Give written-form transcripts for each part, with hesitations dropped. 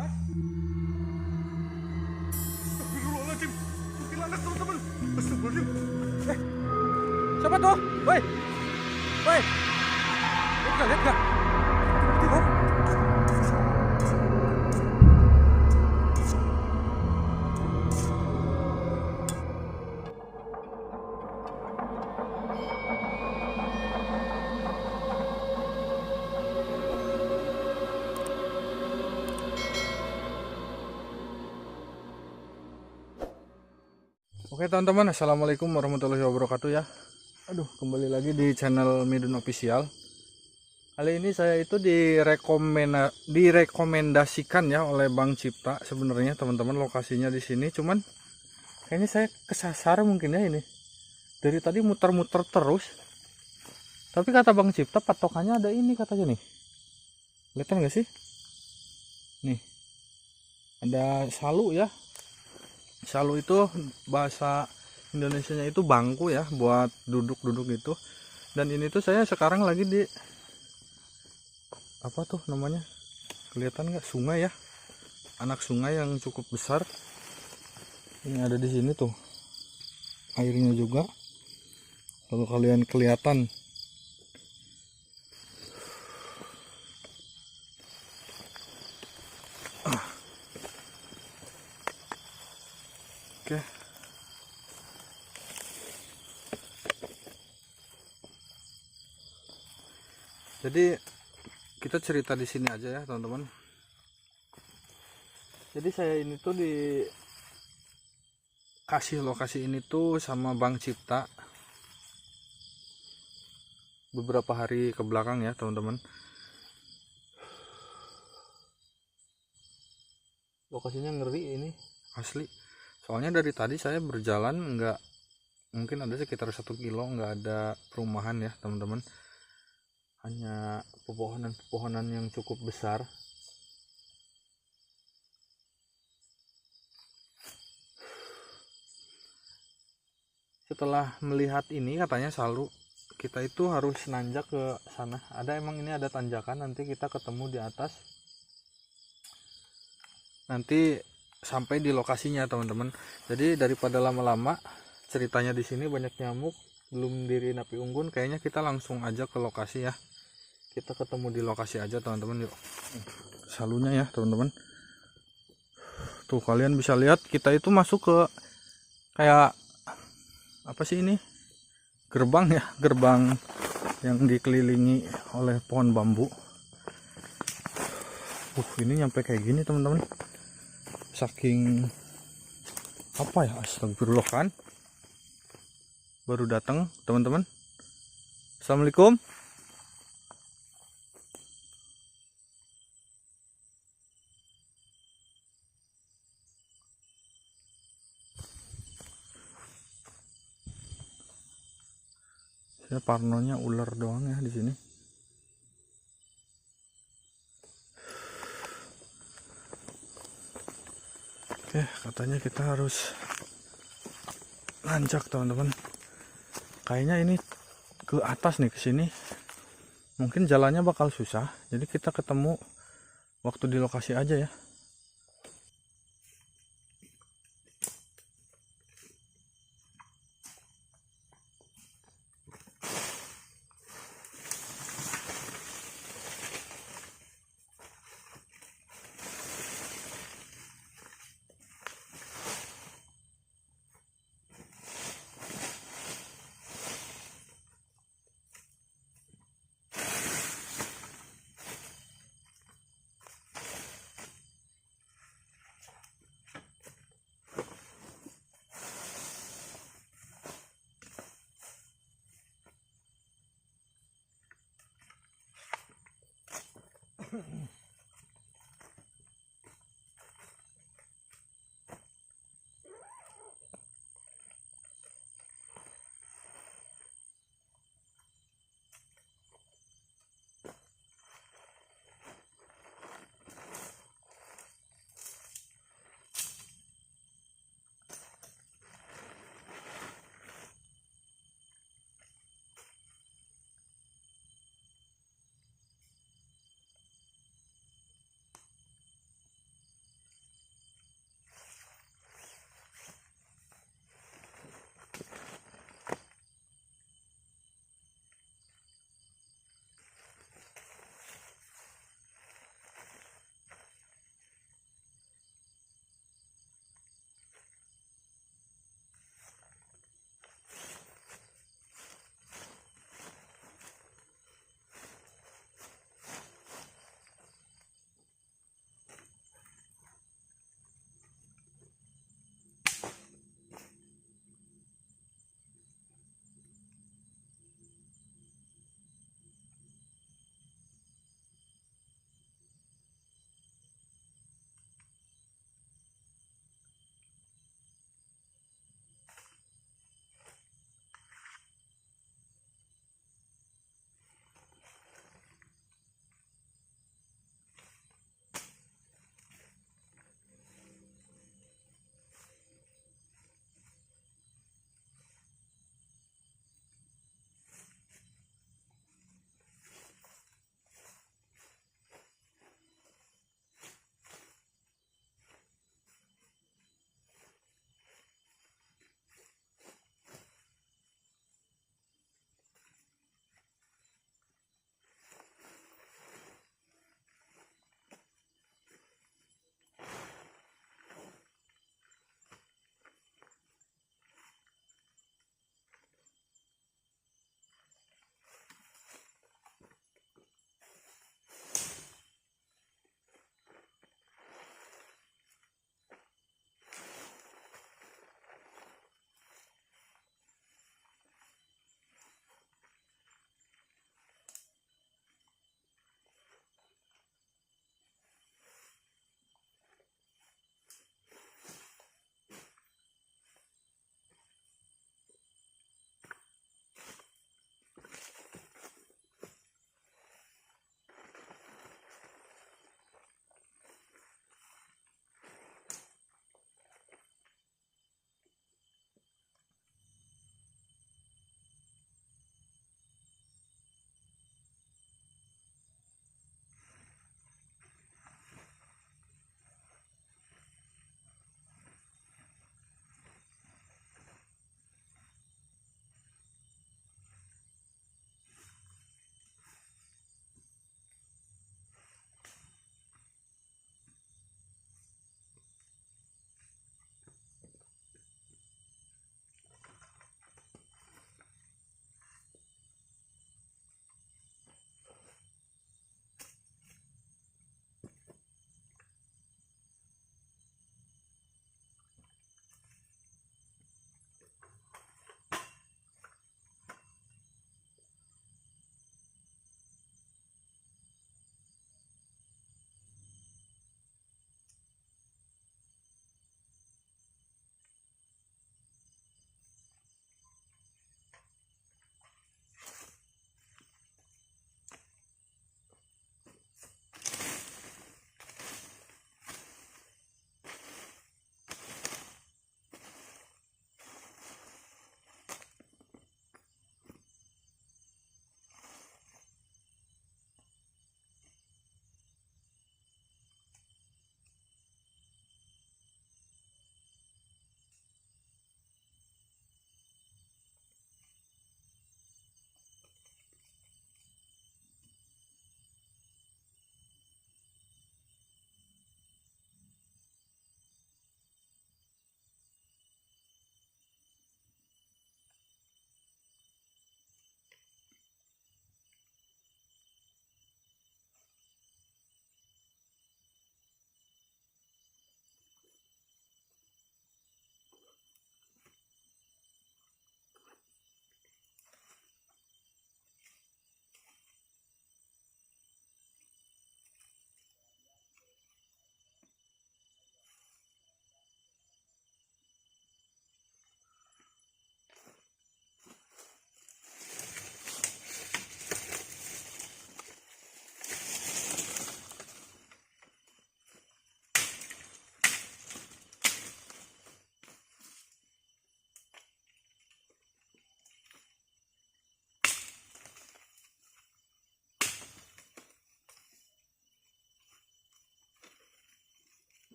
Hah? Astagfirullahaladzim. Kuntilanak teman-teman. Astagfirullahaladzim. Eh, siapa tuh? Woi. Woi. Lihat gak? Tuh. Oke teman-teman, assalamualaikum warahmatullahi wabarakatuh ya. Aduh, kembali lagi di channel Midun Official. Kali ini saya itu direkomendasikan ya oleh Bang Cipta sebenarnya teman-teman, lokasinya di sini. Cuman kayaknya saya kesasar mungkin ya ini. Dari tadi muter-muter terus. Tapi kata Bang Cipta patokannya ada ini katanya nih. Lihat nggak sih? Nih, ada salu ya. Salu itu bahasa Indonesianya itu bangku ya, buat duduk-duduk itu. Dan ini tuh saya sekarang lagi di apa tuh namanya, kelihatan nggak, sungai ya, anak sungai yang cukup besar. Ini ada di sini tuh airnya juga, kalau kalian kelihatan. Oke. Jadi kita cerita di sini aja ya teman-teman. Jadi saya ini tuh dikasih lokasi ini tuh sama Bang Cipta beberapa hari ke belakang ya teman-teman. Lokasinya ngeri ini asli. Soalnya dari tadi saya berjalan nggak, mungkin ada sekitar 1 kilo nggak ada perumahan ya teman-teman. Hanya pepohonan-pepohonan yang cukup besar. Setelah melihat ini katanya selalu kita itu harus nanjak ke sana. Emang ini ada tanjakan, nanti kita ketemu di atas. Nanti sampai di lokasinya teman-teman. Jadi daripada lama-lama ceritanya di sini banyak nyamuk, belum diri api unggun, kayaknya kita langsung aja ke lokasi ya. Kita ketemu di lokasi aja teman-teman, yuk. Salunya ya teman-teman. Tuh kalian bisa lihat kita itu masuk ke kayak apa sih ini? Gerbang ya, gerbang yang dikelilingi oleh pohon bambu. Ini nyampe kayak gini teman-teman. Saking apa ya, astagfirullah kan. Baru datang teman-teman. Assalamualaikum. Ya, parnonya ular doang ya di sini. Oke, katanya kita harus nanjak teman-teman. Kayaknya ini ke atas nih, ke sini. Mungkin jalannya bakal susah. Jadi kita ketemu waktu di lokasi aja ya.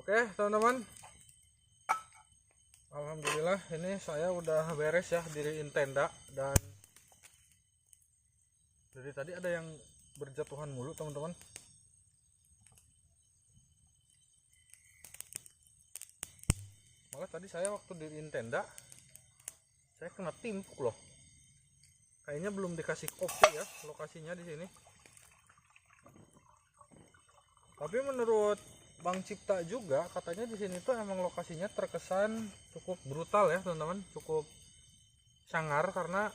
Oke teman-teman, alhamdulillah ini saya udah beres ya diriin tenda. Dan dari tadi ada yang berjatuhan mulu teman-teman. Malah tadi saya waktu diriin tenda saya kena timpuk loh. Kayaknya belum dikasih kopi ya lokasinya di sini. Tapi menurut Bang Cipta juga katanya di sini tuh emang lokasinya terkesan cukup brutal ya teman-teman, cukup sangar karena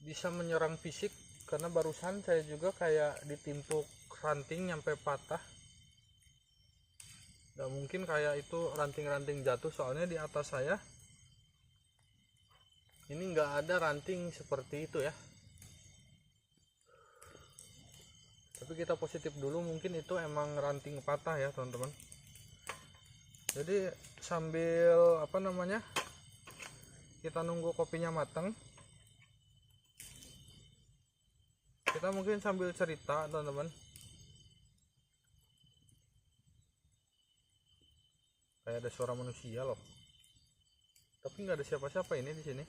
bisa menyerang fisik. Karena barusan saya juga kayak ditimpuk ranting nyampe patah. Gak mungkin kayak itu ranting-ranting jatuh, soalnya di atas saya ini nggak ada ranting seperti itu ya. Tapi kita positif dulu, mungkin itu emang ranting patah ya teman-teman. Jadi sambil apa namanya, kita nunggu kopinya matang, kita mungkin sambil cerita teman-teman. Kayak ada suara manusia loh, tapi nggak ada siapa-siapa ini di sini.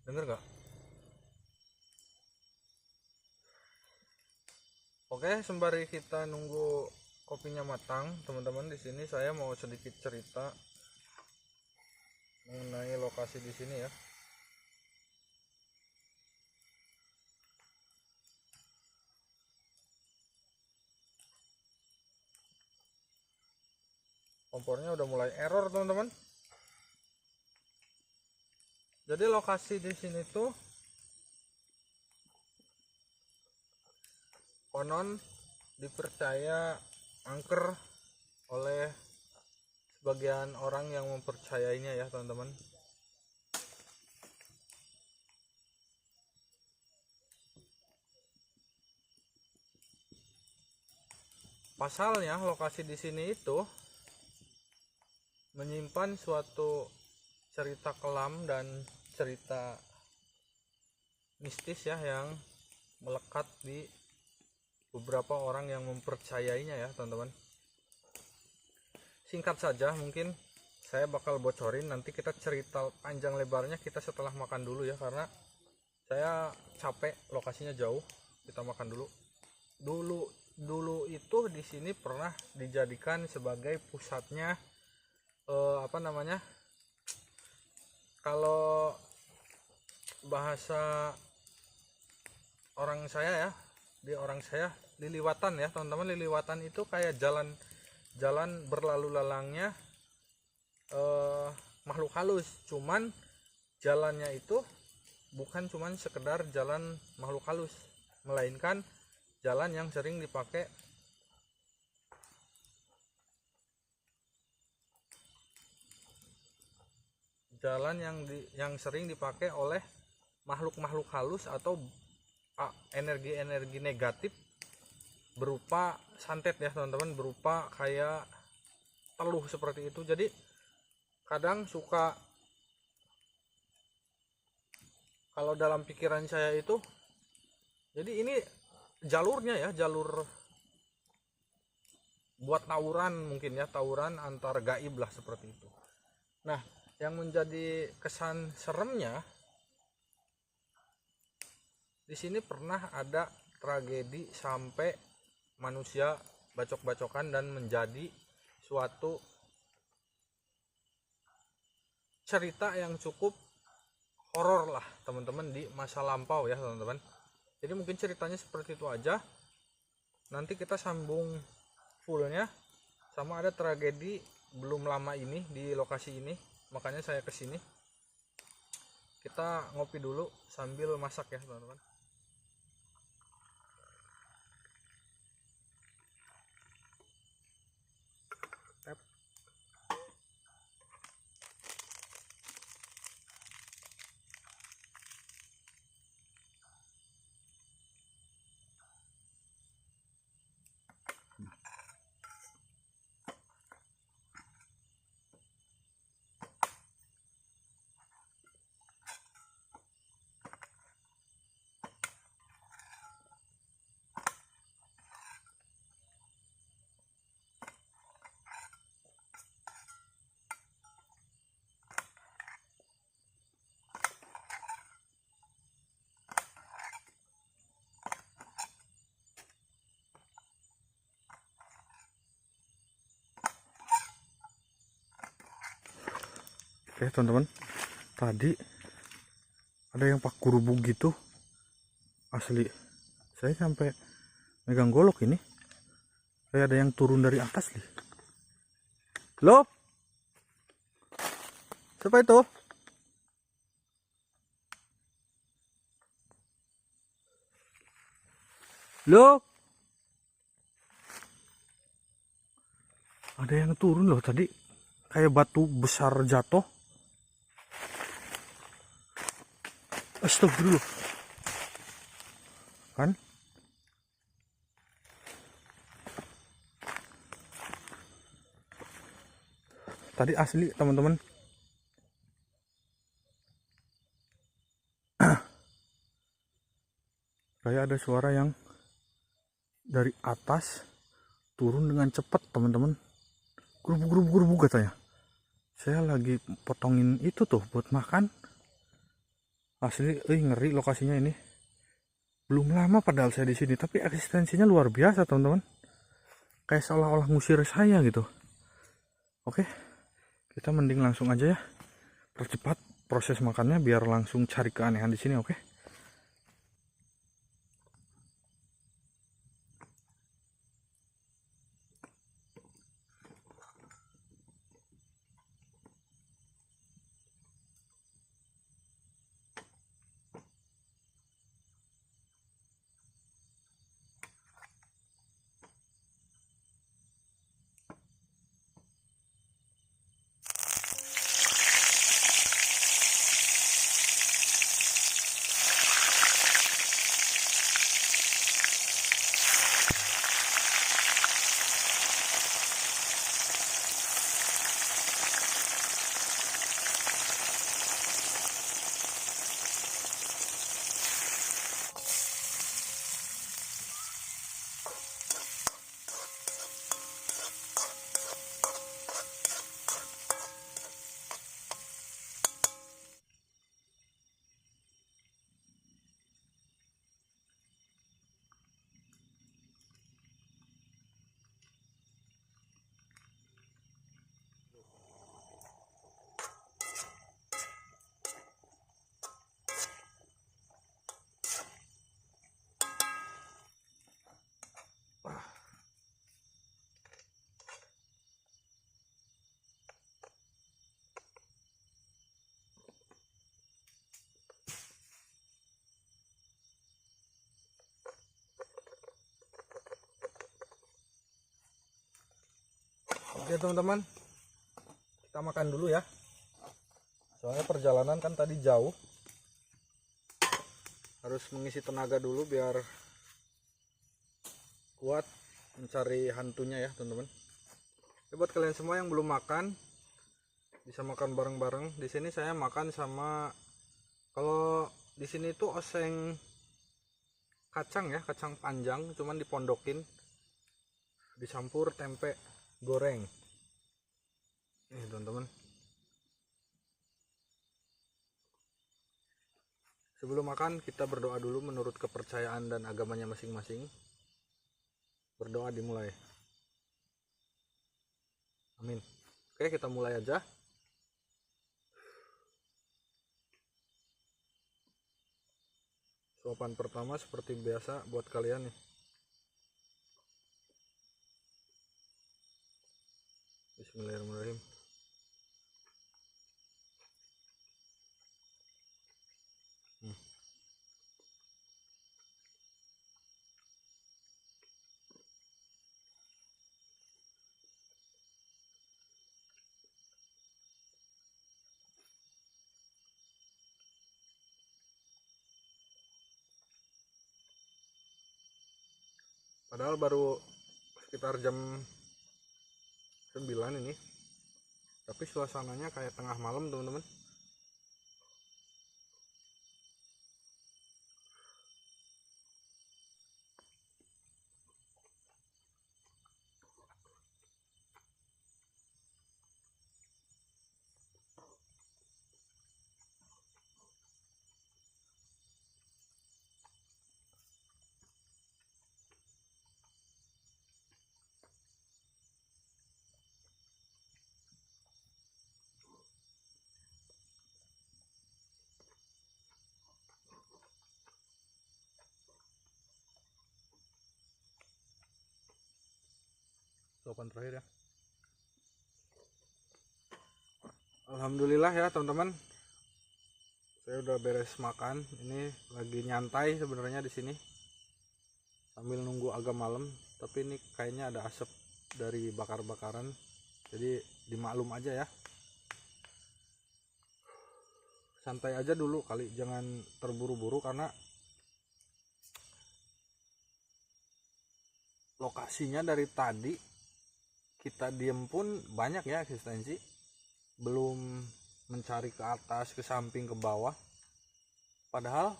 Dengar nggak? Oke, sembari kita nunggu kopinya matang, teman-teman, di sini saya mau sedikit cerita mengenai lokasi di sini ya. Kompornya udah mulai error teman-teman. Jadi lokasi di sini tuh konon dipercaya angker oleh sebagian orang yang mempercayainya ya teman-teman. Pasalnya lokasi di sini itu menyimpan suatu cerita kelam dan cerita mistis ya yang melekat di beberapa orang yang mempercayainya ya teman-teman. Singkat saja, mungkin saya bakal bocorin, nanti kita cerita panjang lebarnya kita setelah makan dulu ya, karena saya capek, lokasinya jauh. Kita makan dulu. Dulu itu di sini pernah dijadikan sebagai pusatnya apa namanya, kalau bahasa orang saya ya, liliwatan ya teman-teman. Liliwatan itu kayak jalan berlalu lalangnya makhluk halus, cuman jalannya itu bukan cuman sekedar jalan makhluk halus, melainkan jalan yang sering dipakai oleh makhluk-makhluk halus atau energi-energi negatif berupa santet ya teman-teman, berupa kayak teluh seperti itu. Jadi kadang suka, kalau dalam pikiran saya itu, jadi ini jalurnya ya, jalur buat tawuran mungkin ya, tawuran antar gaib lah seperti itu. Nah, yang menjadi kesan seremnya, di sini pernah ada tragedi sampai manusia bacok-bacokan dan menjadi suatu cerita yang cukup horor lah teman-teman di masa lampau ya teman-teman. Jadi mungkin ceritanya seperti itu aja. Nanti kita sambung fullnya, sama ada tragedi belum lama ini di lokasi ini, makanya saya kesini. Kita ngopi dulu sambil masak ya teman-teman. Oke teman-teman, tadi ada yang pak gerubuk gitu, asli saya sampai megang golok ini, kayak ada yang turun dari atas nih. Loh, siapa itu? Loh, ada yang turun loh tadi, kayak batu besar jatuh. Astagfirullah. Kan? Tadi asli teman-teman. Kayak ada suara yang dari atas turun dengan cepat teman-teman. Gerubuk katanya. Saya lagi potongin itu tuh buat makan. Asli, ngeri lokasinya ini. Belum lama padahal saya di sini, tapi eksistensinya luar biasa teman-teman. Kayak seolah-olah ngusir saya gitu. Oke, kita mending langsung aja ya, percepat proses makannya biar langsung cari keanehan di sini. Oke. Oke teman-teman, kita makan dulu ya. Soalnya perjalanan kan tadi jauh, harus mengisi tenaga dulu biar kuat mencari hantunya ya teman-teman. Buat kalian semua yang belum makan, bisa makan bareng-bareng. Di sini saya makan sama, kalau di sini tuh oseng kacang ya, kacang panjang, cuman dipondokin, dicampur tempe goreng. Nih teman-teman. Sebelum makan kita berdoa dulu menurut kepercayaan dan agamanya masing-masing. Berdoa dimulai. Amin. Oke, kita mulai aja. Suapan pertama seperti biasa buat kalian nih. Bismillahirrahmanirrahim. Padahal baru sekitar jam 9 ini, tapi suasananya kayak tengah malam teman-teman. suapan terakhir ya. Alhamdulillah ya teman-teman, saya udah beres makan. Ini lagi nyantai sebenarnya di sini sambil nunggu agak malam, tapi ini kayaknya ada asap dari bakar-bakaran, jadi dimaklum aja ya. Santai aja dulu kali, jangan terburu-buru karena lokasinya dari tadi kita diem pun banyak ya eksistensi, belum mencari ke atas, ke samping, ke bawah. Padahal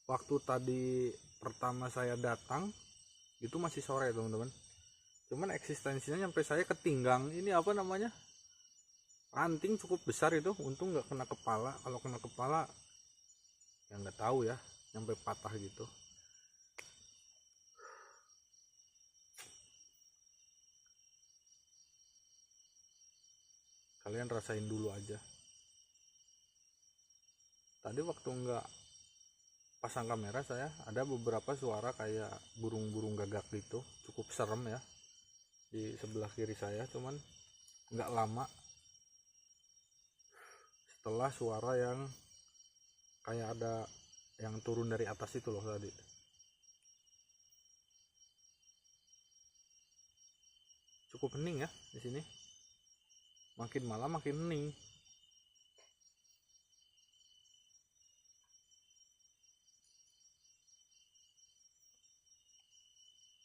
waktu tadi pertama saya datang itu masih sore teman-teman, cuman eksistensinya sampai saya ketinggang ini apa namanya, ranting cukup besar itu. Untung nggak kena kepala, kalau kena kepala ya nggak tahu ya, sampai patah gitu. Kalian rasain dulu aja. Tadi waktu nggak pasang kamera saya ada beberapa suara kayak burung-burung gagak gitu, cukup serem ya di sebelah kiri saya. Cuman nggak lama setelah suara yang kayak ada yang turun dari atas itu loh tadi. Cukup hening ya di sini, makin malam makin hening.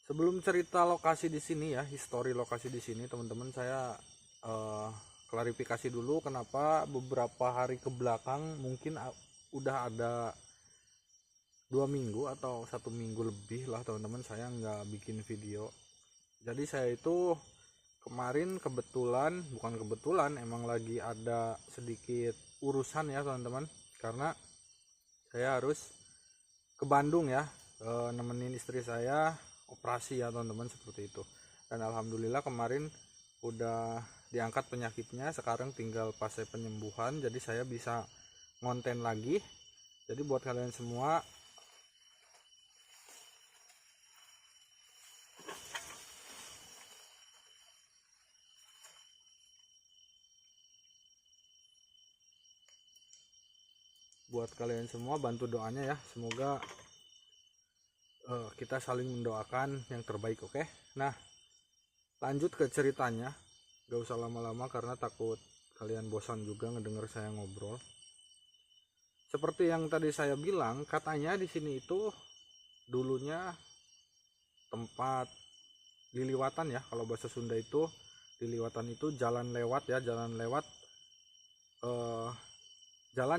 Sebelum cerita lokasi di sini ya, histori lokasi di sini teman-teman, saya klarifikasi dulu kenapa beberapa hari ke belakang, mungkin udah ada 2 minggu atau 1 minggu lebih lah teman-teman, saya nggak bikin video. Jadi saya itu kemarin bukan kebetulan, emang lagi ada sedikit urusan ya teman-teman, karena saya harus ke Bandung ya, nemenin istri saya operasi ya teman-teman, seperti itu. Dan alhamdulillah kemarin udah diangkat penyakitnya, sekarang tinggal fase penyembuhan, jadi saya bisa ngonten lagi. Jadi buat kalian semua, bantu doanya ya, semoga kita saling mendoakan yang terbaik. Oke, nah lanjut ke ceritanya, gak usah lama-lama karena takut kalian bosan juga ngedenger saya ngobrol. Seperti yang tadi saya bilang, katanya di sini itu dulunya tempat liliwatan ya, kalau bahasa Sunda itu liliwatan itu jalan lewat ya, jalan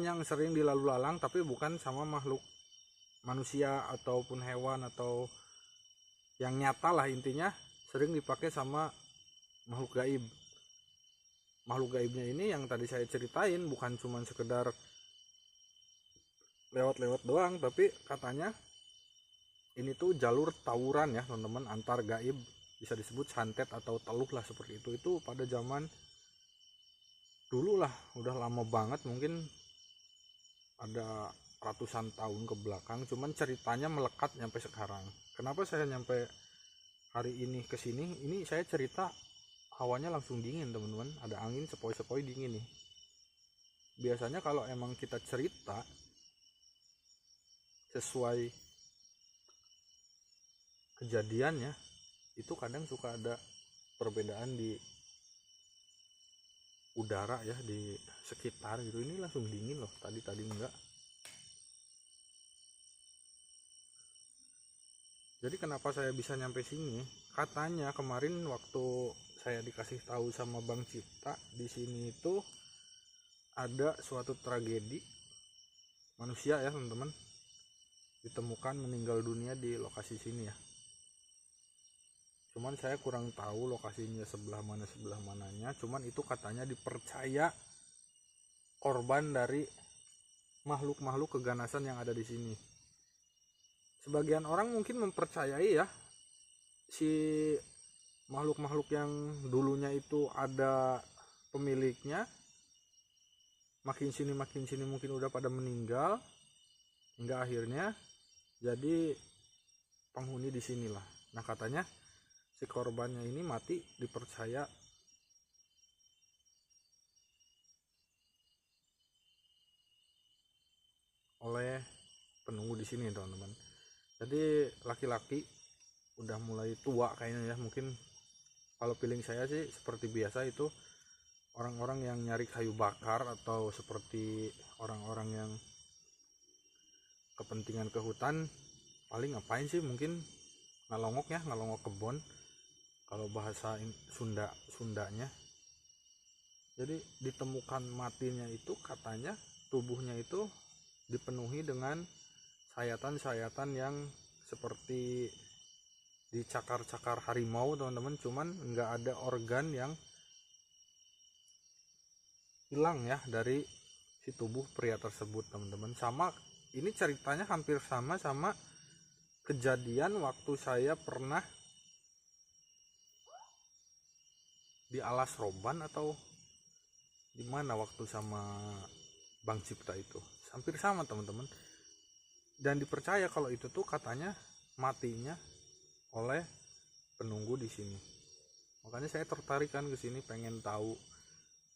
yang sering dilalu lalang, tapi bukan sama makhluk manusia ataupun hewan atau yang nyata lah, intinya sering dipakai sama makhluk gaib. Makhluk gaibnya ini yang tadi saya ceritain bukan cuma sekedar lewat-lewat doang, tapi katanya ini tuh jalur tawuran ya teman-teman, antar gaib, bisa disebut santet atau teluh lah, seperti itu. Itu pada zaman dulu lah, udah lama banget, mungkin ada ratusan tahun ke belakang, cuman ceritanya melekat nyampe sekarang. Kenapa saya nyampe hari ini ke sini? Ini saya cerita hawanya langsung dingin teman-teman, ada angin sepoi-sepoi dingin nih. Biasanya kalau emang kita cerita sesuai kejadiannya, itu kadang suka ada perbedaan di udara ya, di sekitar gitu. Ini langsung dingin loh, tadi enggak. Jadi kenapa saya bisa nyampe sini? Katanya kemarin waktu saya dikasih tahu sama Bang Cipta, di sini itu ada suatu tragedi manusia ya teman-teman, ditemukan meninggal dunia di lokasi sini ya. Cuman saya kurang tahu lokasinya sebelah mananya, cuman itu katanya dipercaya korban dari makhluk-makhluk keganasan yang ada di sini. Sebagian orang mungkin mempercayai ya, si makhluk-makhluk yang dulunya itu ada pemiliknya, makin sini mungkin udah pada meninggal, hingga akhirnya jadi penghuni di sinilah. Nah katanya si korbannya ini mati dipercaya oleh penunggu di sini teman-teman. Jadi laki-laki udah mulai tua kayaknya ya, mungkin kalau feeling saya sih seperti biasa itu orang-orang yang nyari kayu bakar atau seperti orang-orang yang kepentingan ke hutan, paling ngapain sih, mungkin ngalongok ya, ngalongok kebon kalau bahasa Sundanya. Jadi ditemukan matinya itu katanya tubuhnya itu dipenuhi dengan sayatan-sayatan yang seperti dicakar-cakar harimau teman-teman, cuman nggak ada organ yang hilang ya dari si tubuh pria tersebut teman-teman. Sama ini ceritanya hampir sama kejadian waktu saya pernah di Alas Roban atau di mana waktu sama Bang Cipta itu, hampir sama teman-teman. Dan dipercaya kalau itu tuh katanya matinya oleh penunggu di sini. Makanya saya tertarik kan ke sini, pengen tahu.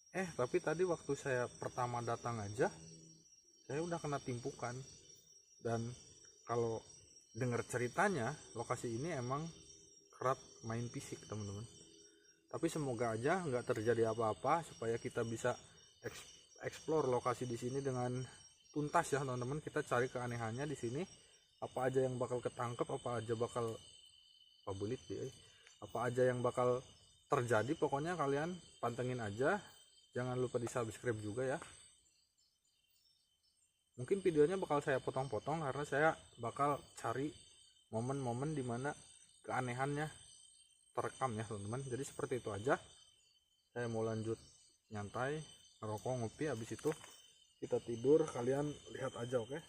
Tapi tadi waktu saya pertama datang aja saya udah kena timpukan. Dan kalau dengar ceritanya lokasi ini emang kerap main fisik teman-teman. Tapi semoga aja nggak terjadi apa-apa, supaya kita bisa explore lokasi di sini dengan tuntas ya teman-teman. Kita cari keanehannya di sini, apa aja yang bakal ketangkep, apa aja yang bakal terjadi. Pokoknya kalian pantengin aja, jangan lupa di subscribe juga ya. Mungkin videonya bakal saya potong-potong karena saya bakal cari momen-momen dimana keanehannya terekam ya teman-teman. Jadi seperti itu aja, saya mau lanjut nyantai, ngerokok, ngopi, habis itu kita tidur. Kalian lihat aja, oke?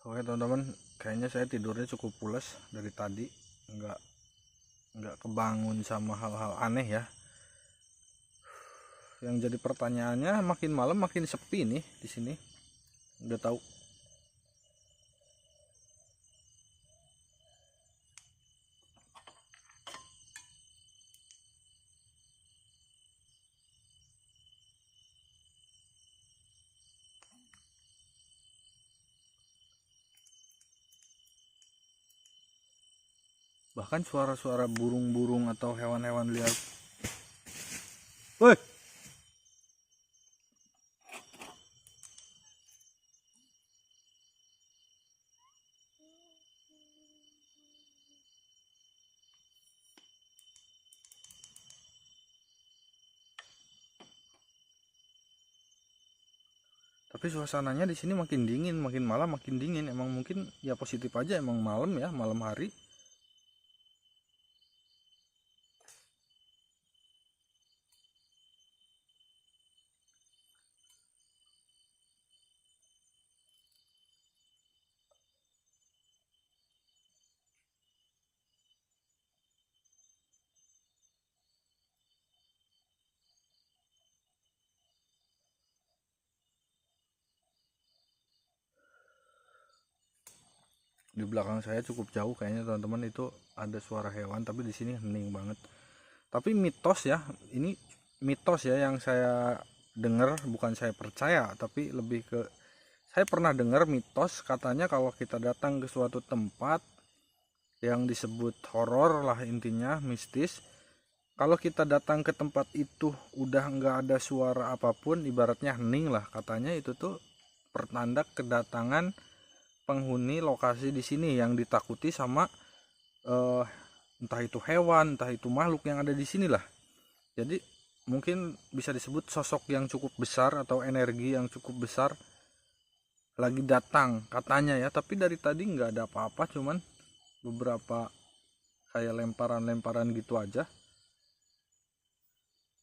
Oke teman-teman, kayaknya saya tidurnya cukup pulas dari tadi, nggak kebangun sama hal-hal aneh ya. Yang jadi pertanyaannya, makin malam makin sepi nih di sini. Udah tahu. bahkan suara-suara burung-burung atau hewan-hewan liar. Woi, tapi suasananya di sini makin dingin, makin malam makin dingin. Emang mungkin ya positif aja, emang malam ya, malam hari. Di belakang saya cukup jauh kayaknya teman-teman itu ada suara hewan, tapi di sini hening banget. Tapi mitos ya, ini mitos ya yang saya dengar, bukan saya percaya, tapi lebih ke saya pernah dengar mitos katanya kalau kita datang ke suatu tempat yang disebut horor lah, intinya mistis. Kalau kita datang ke tempat itu udah nggak ada suara apapun, ibaratnya hening lah, katanya itu tuh pertanda kedatangan penghuni lokasi di sini yang ditakuti sama entah itu hewan, entah itu makhluk yang ada di sini lah. Jadi mungkin bisa disebut sosok yang cukup besar atau energi yang cukup besar lagi datang katanya ya. Tapi dari tadi nggak ada apa-apa, cuman beberapa kayak lemparan-lemparan gitu aja.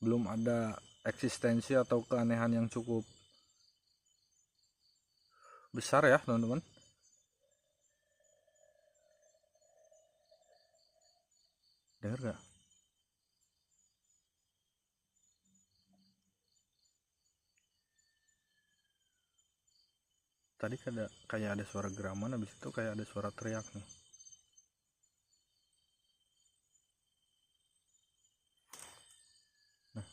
Belum ada eksistensi atau keanehan yang cukup besar ya teman-teman. Dengar gak? Tadi kayak ada suara geraman, habis itu kayak ada suara teriak nih. Nah,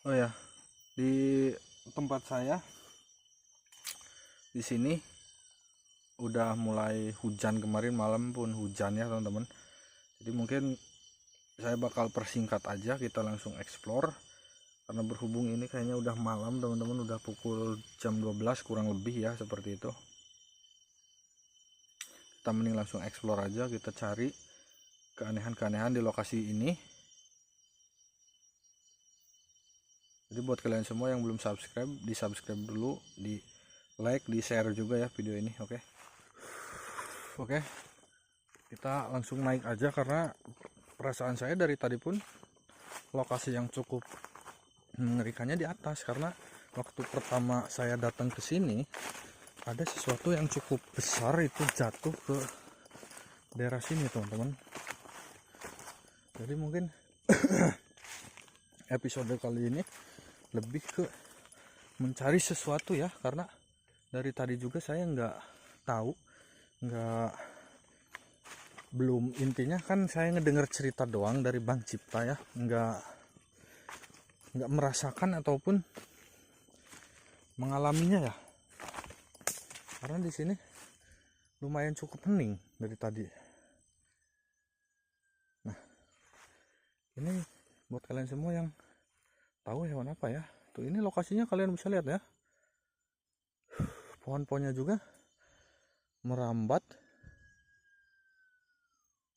oh ya, di tempat saya di sini udah mulai hujan, kemarin malam pun hujan ya teman-teman. Jadi mungkin saya bakal persingkat aja, kita langsung explore karena berhubung ini kayaknya udah malam teman-teman, udah pukul jam 12 kurang lebih ya, seperti itu. Kita mending langsung explore aja, kita cari keanehan-keanehan di lokasi ini. Jadi buat kalian semua yang belum subscribe, di subscribe dulu, di like, di share juga ya video ini. Oke, kita langsung naik aja karena perasaan saya dari tadi pun lokasi yang cukup mengerikannya di atas, karena waktu pertama saya datang ke sini ada sesuatu yang cukup besar itu jatuh ke daerah sini teman-teman. Jadi mungkin episode kali ini lebih ke mencari sesuatu ya, karena dari tadi juga saya belum, intinya kan saya ngedenger cerita doang dari Bang Cipta ya, nggak merasakan ataupun mengalaminya ya, karena di sini lumayan cukup hening dari tadi. Nah, ini buat kalian semua yang tahu hewan apa ya, tuh ini lokasinya kalian bisa lihat ya, pohon-pohonnya juga merambat.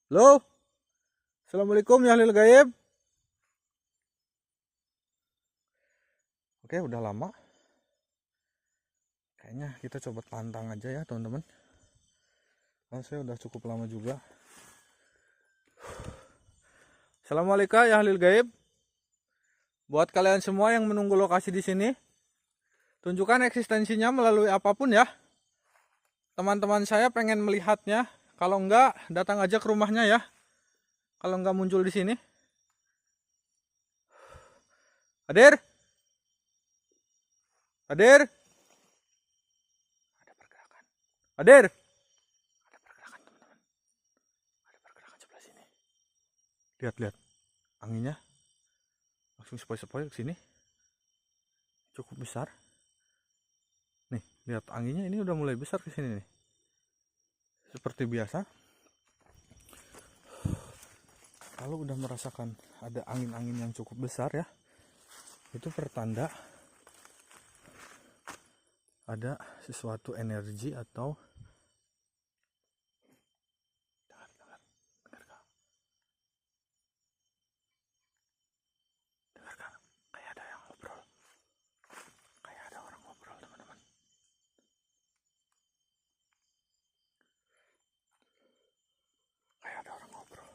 Halo, assalamualaikum ya Ahlil Gaib. Oke, udah lama, kayaknya kita coba tantang aja ya teman-teman, karena saya udah cukup lama juga. Assalamualaikum ya Ahlil Gaib. Buat kalian semua yang menunggu lokasi di sini, tunjukkan eksistensinya melalui apapun ya. Teman-teman saya pengen melihatnya. Kalau enggak, datang aja ke rumahnya ya. Kalau enggak muncul di sini. Hadir? Hadir? Ada pergerakan. Hadir? Ada pergerakan teman-teman. Ada pergerakan sebelah Lihat anginnya langsung sepoi-sepoi ke sini, cukup besar. Nih, lihat anginnya ini udah mulai besar ke sini nih. Seperti biasa, kalau udah merasakan ada angin-angin yang cukup besar ya, itu pertanda ada sesuatu energi atau dengar kayak ada yang ngobrol, kayak ada orang ngobrol teman-teman. Kayak ada orang ngobrol.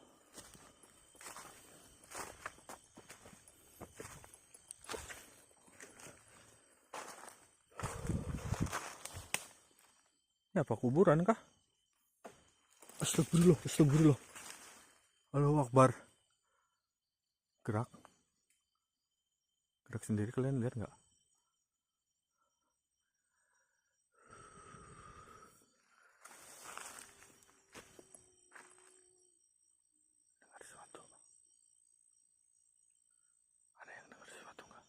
Ini apa, kuburan kah? Astagfirullah, astagfirullah. Allahu Akbar. Gerak sendiri, kalian lihat nggak? Dengar sesuatu? Ada yang dengar sesuatu nggak?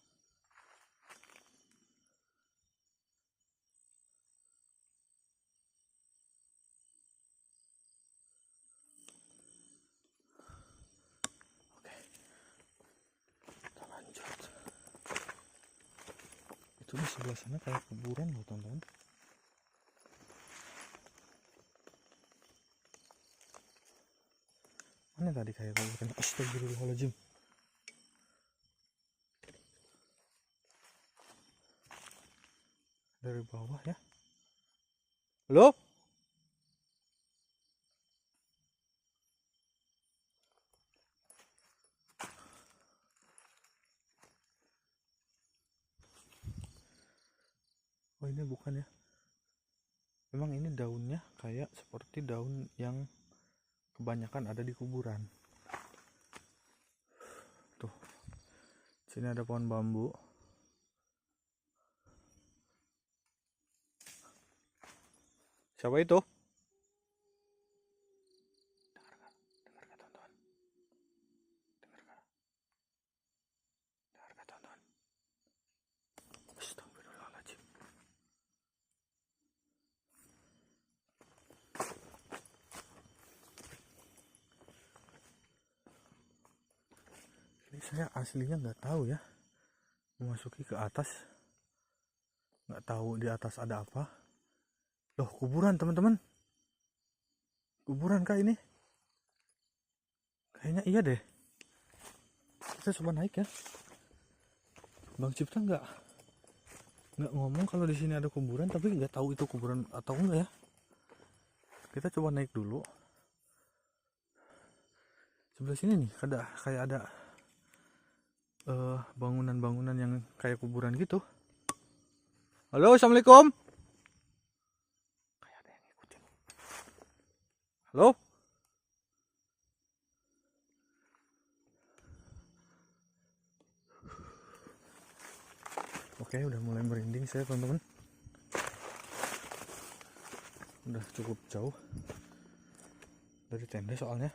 Oke, kita lanjut. Itu di sebelah sana kayak kuburan loh teman-teman. Mana tadi kayak kuburan? Astagfirullahaladzim. Dari bawah ya. Halo? Oh, ini bukan ya. Memang ini daunnya kayak seperti daun yang kebanyakan ada di kuburan. Tuh, sini ada pohon bambu. Siapa itu? Dengar kata teman-teman. Dengar kata teman-teman. Astagfirullahaladzim. Ini saya aslinya nggak tahu ya, memasuki ke atas, nggak tahu di atas ada apa. Loh, kuburan teman-teman. Kuburan kah ini? Kayaknya iya deh. Kita coba naik ya. Bang Cipta nggak ngomong kalau di sini ada kuburan, tapi nggak tahu itu kuburan atau enggak ya. Kita coba naik dulu. Sebelah sini nih kayak ada bangunan-bangunan yang kayak kuburan gitu. Halo, assalamualaikum. Kayak ada yang ngikutin. Halo. Oke, udah mulai merinding saya teman-teman. Udah cukup jauh dari tenda soalnya.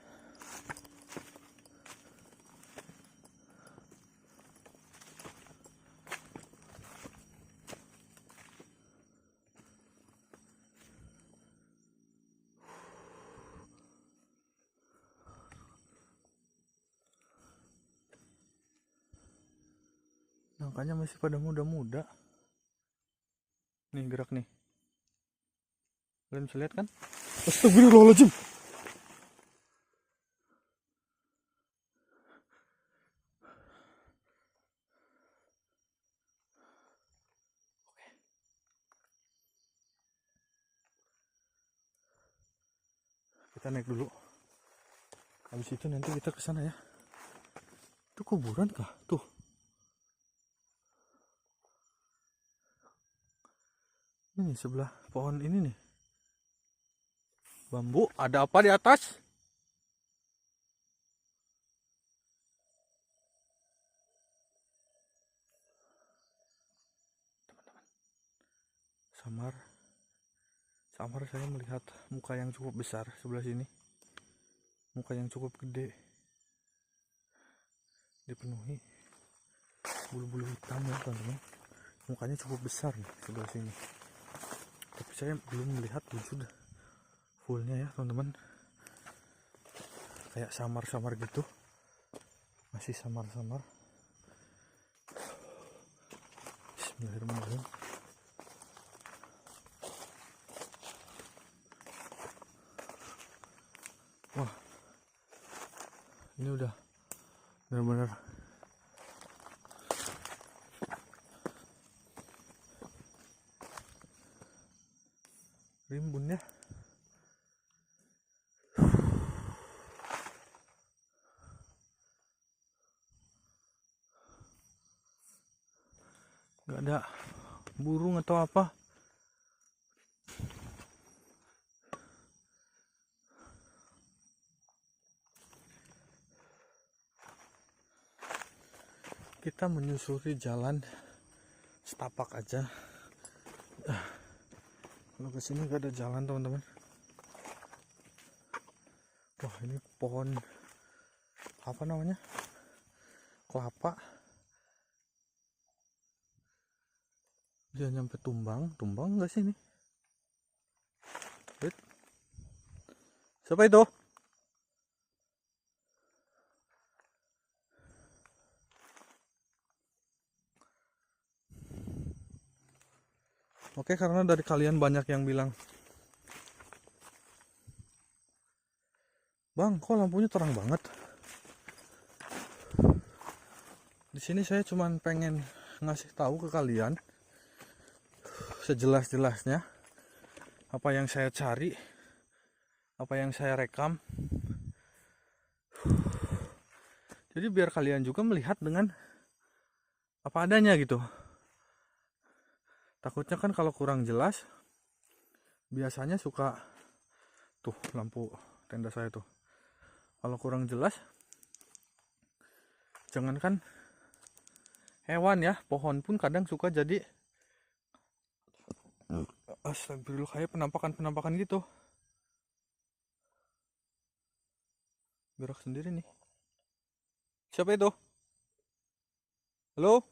Makanya masih pada muda-muda. Nih gerak nih. Kalian bisa lihat kan? Astagfirullahaladzim. Oke. Kita naik dulu. Habis itu nanti kita ke sana ya. Itu kuburan kah? Tuh. Ini sebelah pohon ini nih. Bambu, ada apa di atas? Teman-teman. Samar saya melihat muka yang cukup besar sebelah sini. Muka yang cukup gede. dipenuhi bulu-bulu hitam ya teman-teman. Mukanya cukup besar nih sebelah sini, tapi saya belum melihat wujud fullnya ya teman-teman. Kayak samar-samar gitu, masih samar-samar. Bismillahirrahmanirrahim. Wah, ini udah benar-benar rimbun ya. Gak ada burung atau apa. Kita menyusuri jalan setapak aja. Kalau kesini gak ada jalan teman-teman. Wah, ini pohon apa namanya, kelapa. Dia nyampe tumbang nggak sih ini? Wait. Siapa itu? Oke, karena dari kalian banyak yang bilang, Bang, kok lampunya terang banget? Di sini saya cuman pengen ngasih tahu ke kalian sejelas-jelasnya apa yang saya cari, apa yang saya rekam. Jadi biar kalian juga melihat dengan apa adanya gitu. Takutnya kan kalau kurang jelas, biasanya suka tuh lampu tenda saya tuh. Kalau kurang jelas, jangankan hewan ya, pohon pun kadang suka jadi astagfirullah, kayak penampakan gitu. Gerak sendiri nih. Siapa itu? Halo?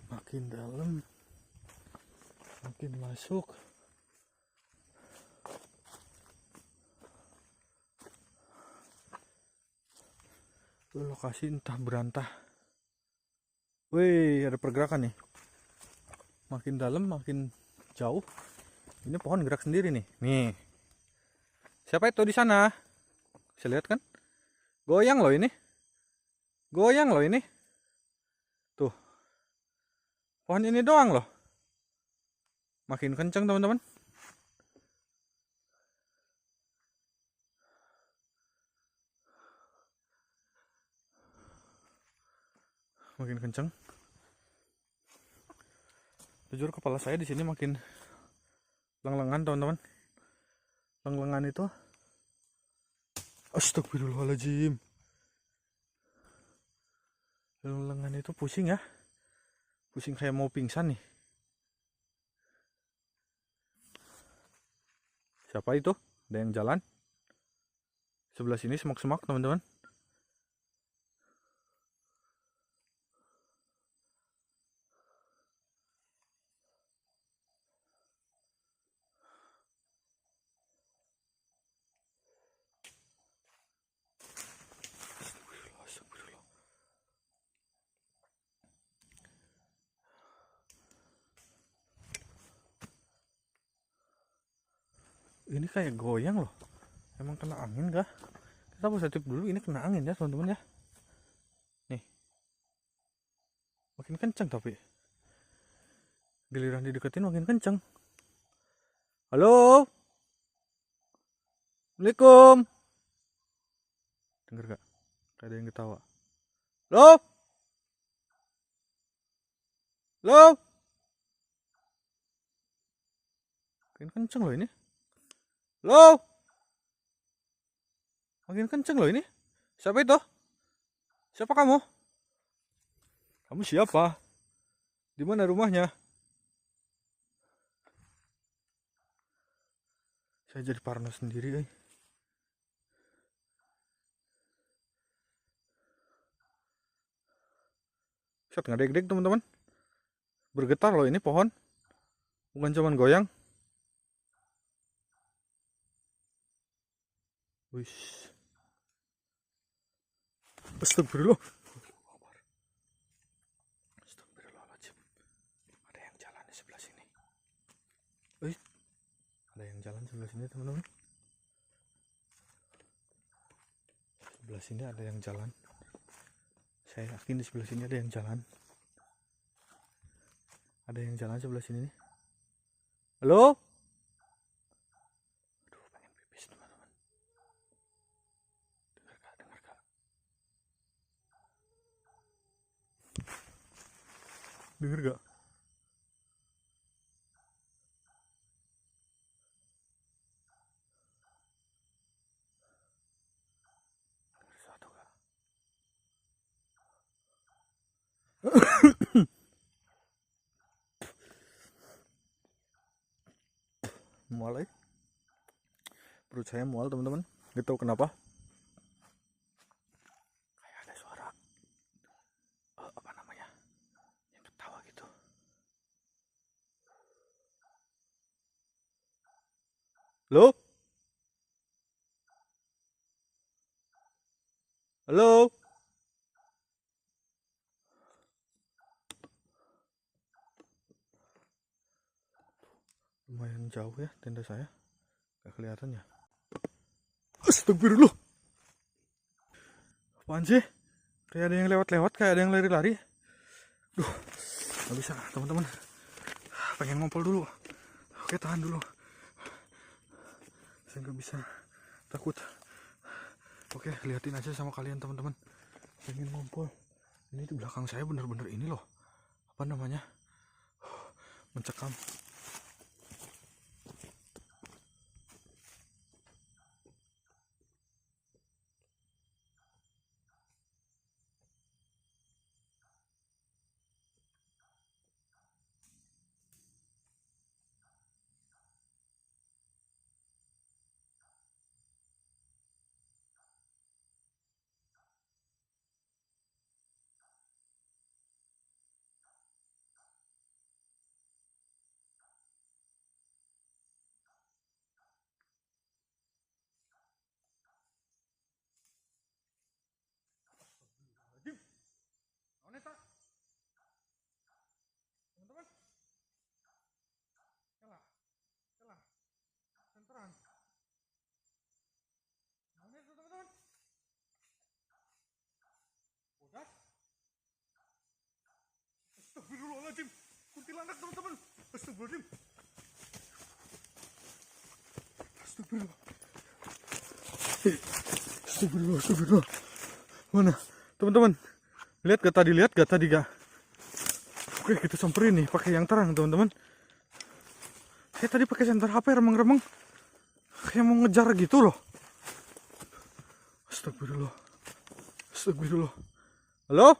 Makin dalam, makin masuk. Lokasi entah berantah. Wih, ada pergerakan nih. Makin dalam, makin jauh. Ini pohon gerak sendiri nih. Nih. Siapa itu di sana? Bisa lihat kan? Goyang loh ini. Goyang loh ini. Tuh. Pohon ini doang loh. Makin kencang teman-teman. Makin kencang. Jujur kepala saya di sini makin leng-lengan teman-teman. Leng-lengan itu. Astagfirullahaladzim. Lengan itu pusing ya. Pusing kayak mau pingsan nih. Siapa itu? Ada yang jalan. Sebelah sini semak-semak teman-teman. Ini kayak goyang loh. Emang kena angin kah? Kita positif dulu, ini kena angin ya teman-teman ya. Nih. Makin kencang tapi. Giliran dideketin makin kencang. Halo? Assalamualaikum. Dengar gak? Kayak ada yang ketawa. Halo? Halo? Makin kencang loh ini. Halo? Makin kenceng loh ini. Siapa itu? Siapa kamu? Kamu siapa? Di mana rumahnya? Saya jadi parno sendiri, Set ngadeg-deg teman-teman. Bergetar loh ini pohon. Bukan cuman goyang. Wis. Astagfirullah. Astagfirullahaladzim. Ada yang jalan di sebelah sini. Wih. Ada yang jalan sebelah sini teman-teman. Sebelah sini ada yang jalan. Saya yakin di sebelah sini ada yang jalan. Ada yang jalan sebelah sini nih. Halo? Aduh, pengen pipis teman-teman. Dengar gak? Dengar gak? Dengar gak? Dengar sesuatu gak? Mual perut saya mual teman-teman, nggak tahu kenapa. Kayak ada suara apa namanya, yang ketawa gitu. Halo? Halo? Lumayan jauh ya tenda saya, gak kelihatan ya. Astagfirullah. Apaan sih? Kayak ada yang lewat-lewat, kayak ada yang lari-lari. Duh, gak bisa teman-teman. Pengen ngompol dulu. Oke, tahan dulu. Saya gak bisa, takut. Oke, liatin aja sama kalian teman-teman. Pengen ngompol. Ini di belakang saya bener-bener ini loh. Apa namanya? Mencekam. Teman-teman, celah, senteran. Mana itu teman-teman? Udah? Astagfirullahaladzim, kuntilanak teman-teman. Astagfirullahaladzim. Astagfirullah. Astagfirullah. Mana? Teman-teman, lihat gak tadi gak? Oke, kita samperin nih pakai yang terang teman-teman. Saya tadi pakai senter HP remeng-remeng, kayak mau ngejar gitu loh. Astagfirullah. Halo?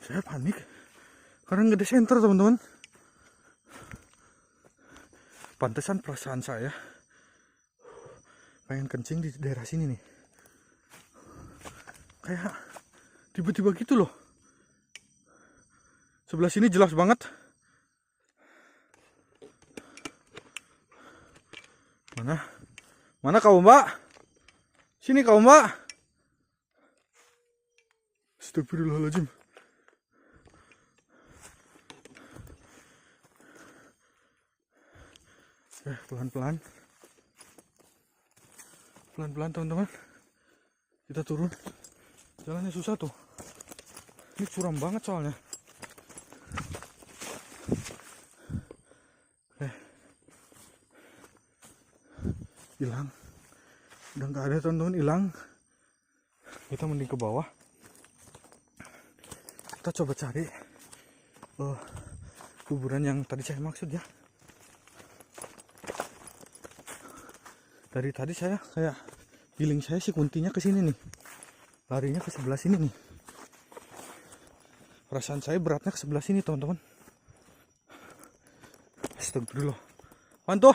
Saya panik karena nggak ada senter teman-teman. Pantesan perasaan saya pengen kencing di daerah sini nih. Kayak tiba-tiba gitu loh. Sebelah sini jelas banget. Mana kau mbak? Sini kau mbak. Astagfirullahaladzim. Pelan-pelan. Pelan-pelan teman-teman. Kita turun. Jalannya susah tuh. Ini curam banget soalnya. Hilang. Udah nggak ada teman-teman, hilang. Kita mending ke bawah. Kita coba cari kuburan yang tadi saya maksud ya. Dari tadi saya kayak feeling saya sih kuntinya ke sini nih. Larinya ke sebelah sini nih. Perasaan saya beratnya ke sebelah sini teman-teman. Astagfirullah. Apaan tuh?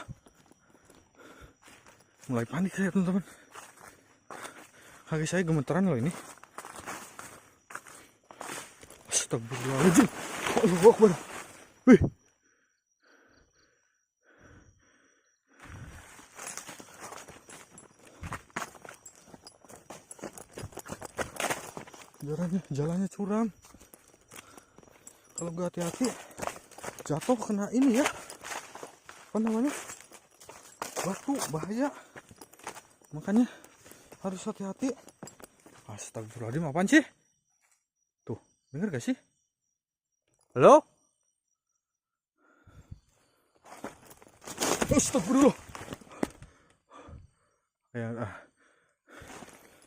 Mulai panik saya teman-teman. Kaki saya gemeteran loh ini. Astagfirullahaladzim. Allahu Akbar. Wih. Jalannya curam. Kalau gak hati-hati jatuh kena ini ya. Apa namanya? Batu, bahaya. Makanya harus hati-hati. Astagfirullahaladzim, apaan sih? Tuh, denger gak sih? Halo? Astagfirullah. Ya,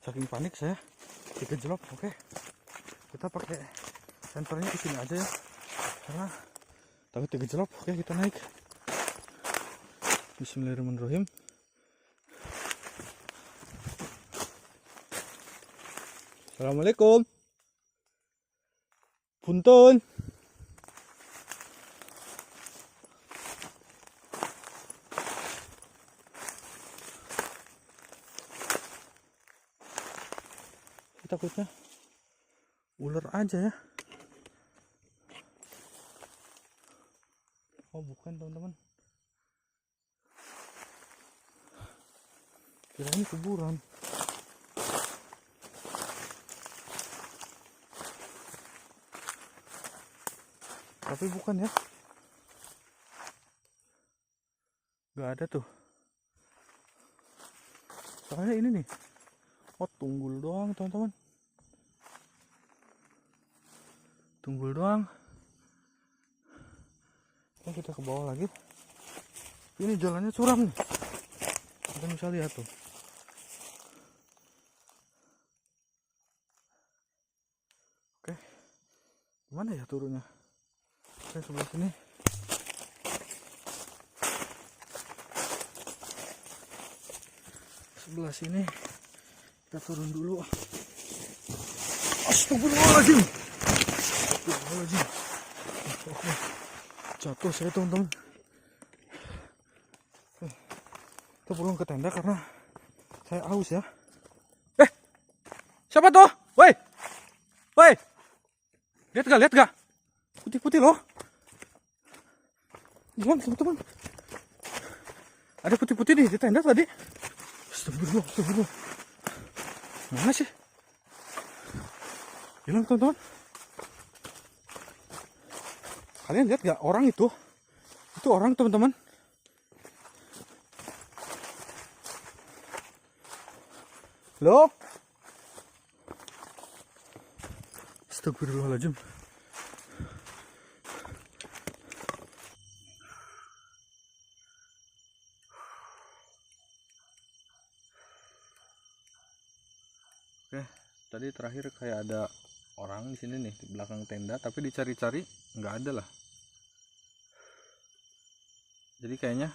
saking panik saya dikejelop. Oke, kita pakai senternya di sini aja ya, karena takut dikejelop. Oke, kita naik. Bismillahirrahmanirrahim. Assalamualaikum. Punten. Takutnya ular aja ya. Oh bukan teman-teman, kira ini kuburan. Tapi bukan ya, gak ada tuh. Soalnya ini nih, oh tunggul doang teman-teman. Tunggul doang. Oke, kita ke bawah lagi. Ini jalannya curam nih. Kita bisa lihat tuh. Oke, gimana ya turunnya? Oke, sebelah sini. Sebelah sini kita turun dulu. Astagfirullahaladzim. Astagfirullahaladzim. Jatuh saya teman-teman. Kita pulang ke tenda karena saya haus ya. Siapa tuh? Woi, woi, lihat gak? Putih-putih loh. Hilang teman-teman. Ada putih-putih nih di tenda tadi. Astagfirullah. Mana sih? Hilang teman-teman. Kalian lihat gak orang itu? Itu orang teman-teman. Loh? Astagfirullahaladzim. Oke, tadi terakhir kayak ada orang di sini nih di belakang tenda, tapi dicari-cari nggak ada lah. Jadi kayaknya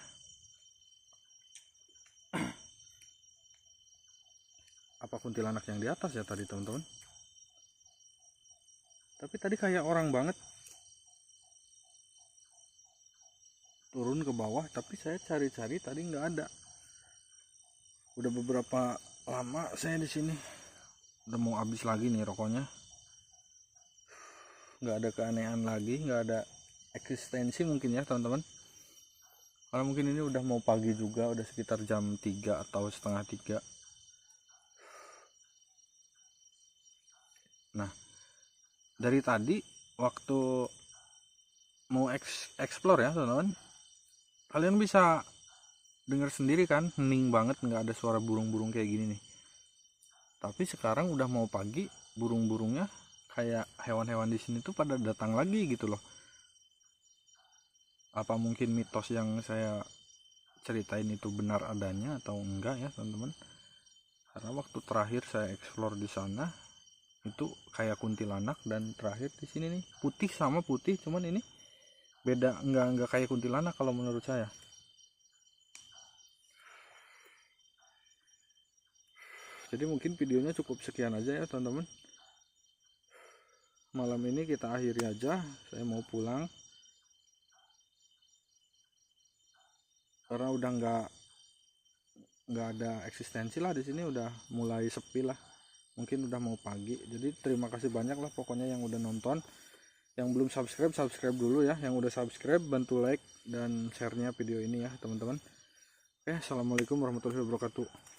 apa kuntilanak yang di atas ya tadi teman-teman. Tapi tadi kayak orang banget turun ke bawah, tapi saya cari-cari tadi nggak ada. Udah beberapa lama saya di sini, udah mau habis lagi nih rokoknya. Nggak ada keanehan lagi, nggak ada eksistensi mungkin ya teman-teman. Karena mungkin ini udah mau pagi juga, udah sekitar jam 3 atau setengah 3. Nah, dari tadi waktu mau explore ya teman-teman, kalian bisa dengar sendiri kan, hening banget, nggak ada suara burung-burung kayak gini nih. Tapi sekarang udah mau pagi, burung-burungnya kayak hewan-hewan di sini tuh pada datang lagi gitu loh. Apa mungkin mitos yang saya ceritain itu benar adanya atau enggak ya teman-teman? Karena waktu terakhir saya explore di sana itu kayak kuntilanak, dan terakhir di sini nih putih sama putih, cuman ini beda, enggak kayak kuntilanak kalau menurut saya. Jadi mungkin videonya cukup sekian aja ya teman-teman. Malam ini kita akhiri aja, saya mau pulang. karena udah nggak ada eksistensi lah di sini, udah mulai sepi lah, mungkin udah mau pagi. Jadi terima kasih banyak lah pokoknya yang udah nonton. Yang belum subscribe dulu ya. Yang udah subscribe bantu like dan share-nya video ini ya teman-teman. Oke, assalamualaikum warahmatullahi wabarakatuh.